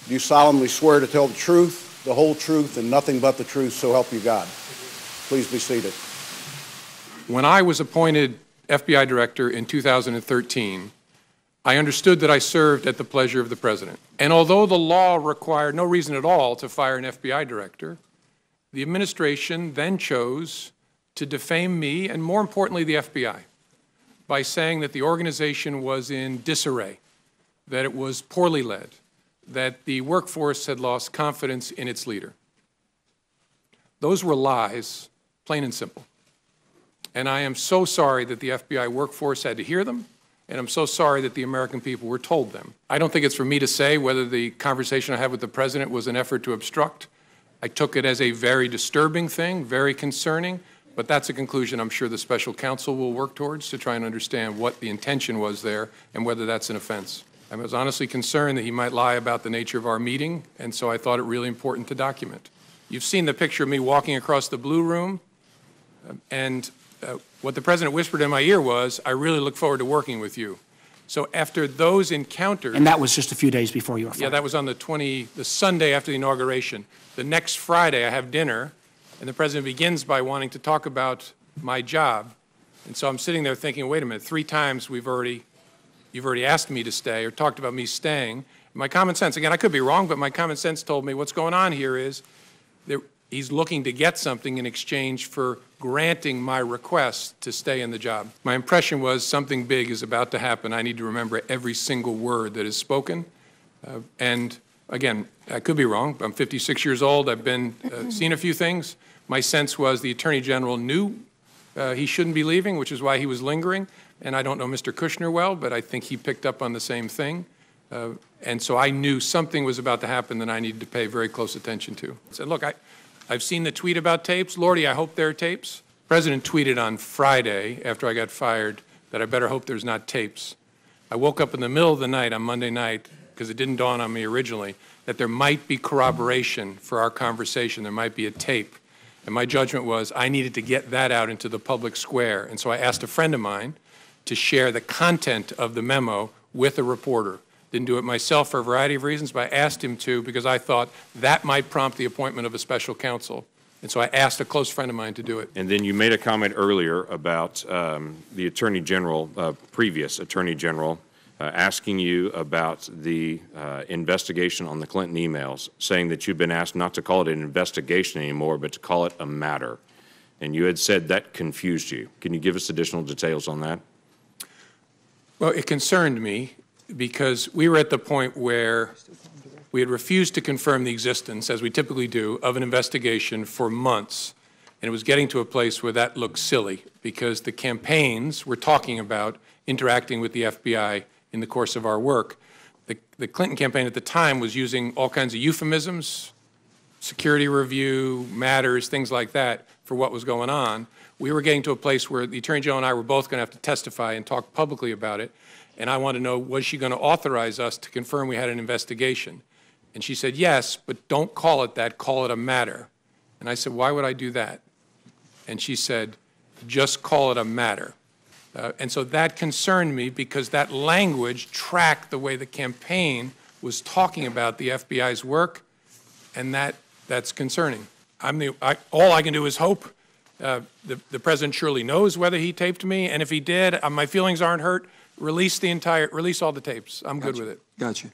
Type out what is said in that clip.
Do you solemnly swear to tell the truth, the whole truth, and nothing but the truth, so help you God? Please be seated. When I was appointed FBI Director in 2013, I understood that I served at the pleasure of the President. And although the law required no reason at all to fire an FBI Director, the administration then chose to defame me, and more importantly, the FBI, by saying that the organization was in disarray, that it was poorly led, that the workforce had lost confidence in its leader. Those were lies, plain and simple. And I am so sorry that the FBI workforce had to hear them, and I'm so sorry that the American people were told them. I don't think it's for me to say whether the conversation I had with the President was an effort to obstruct. I took it as a very disturbing thing, very concerning, but that's a conclusion I'm sure the special counsel will work towards to try and understand what the intention was there and whether that's an offense. I was honestly concerned that he might lie about the nature of our meeting, and so I thought it really important to document. You've seen the picture of me walking across the Blue Room, and what the President whispered in my ear was, "I really look forward to working with you." So after those encounters... And that was just a few days before you were fired. Yeah, that was on the Sunday after the inauguration. The next Friday, I have dinner, and the President begins by wanting to talk about my job. And so I'm sitting there thinking, wait a minute, 3 times you've already asked me to stay or talked about me staying. My common sense, again, I could be wrong, but my common sense told me what's going on here is that he's looking to get something in exchange for granting my request to stay in the job. My impression was something big is about to happen. I need to remember every single word that is spoken. And again, I could be wrong. I'm 56 years old. I've been seen a few things. My sense was the Attorney General knew he shouldn't be leaving, which is why he was lingering. And I don't know Mr. Kushner well, but I think he picked up on the same thing. And so I knew something was about to happen that I needed to pay very close attention to. I said, look, I've seen the tweet about tapes. Lordy, I hope there are tapes. The President tweeted on Friday, after I got fired, that I better hope there's not tapes. I woke up in the middle of the night on Monday night, because it didn't dawn on me originally, that there might be corroboration for our conversation. There might be a tape. And my judgment was I needed to get that out into the public square. And so I asked a friend of mine to share the content of the memo with a reporter. Didn't do it myself for a variety of reasons, but I asked him to because I thought that might prompt the appointment of a special counsel. And so I asked a close friend of mine to do it. And then you made a comment earlier about the Attorney General, previous Attorney General, asking you about the investigation on the Clinton emails, saying that you've been asked not to call it an investigation anymore, but to call it a matter. And you had said that confused you. Can you give us additional details on that? Well, it concerned me because we were at the point where we had refused to confirm the existence, as we typically do, of an investigation for months. And it was getting to a place where that looked silly because the campaigns were talking about interacting with the FBI in the course of our work. The Clinton campaign at the time was using all kinds of euphemisms, security review, matters, things like that for what was going on. We were getting to a place where the Attorney General and I were both going to have to testify and talk publicly about it. And I wanted to know, was she going to authorize us to confirm we had an investigation? And she said, yes, but don't call it that, call it a matter. And I said, why would I do that? And she said, just call it a matter. And so that concerned me because that language tracked the way the campaign was talking about the FBI's work, and that's concerning. All I can do is hope. The President surely knows whether he taped me, and if he did, my feelings aren't hurt. Release all the tapes. I'm good with it. Gotcha.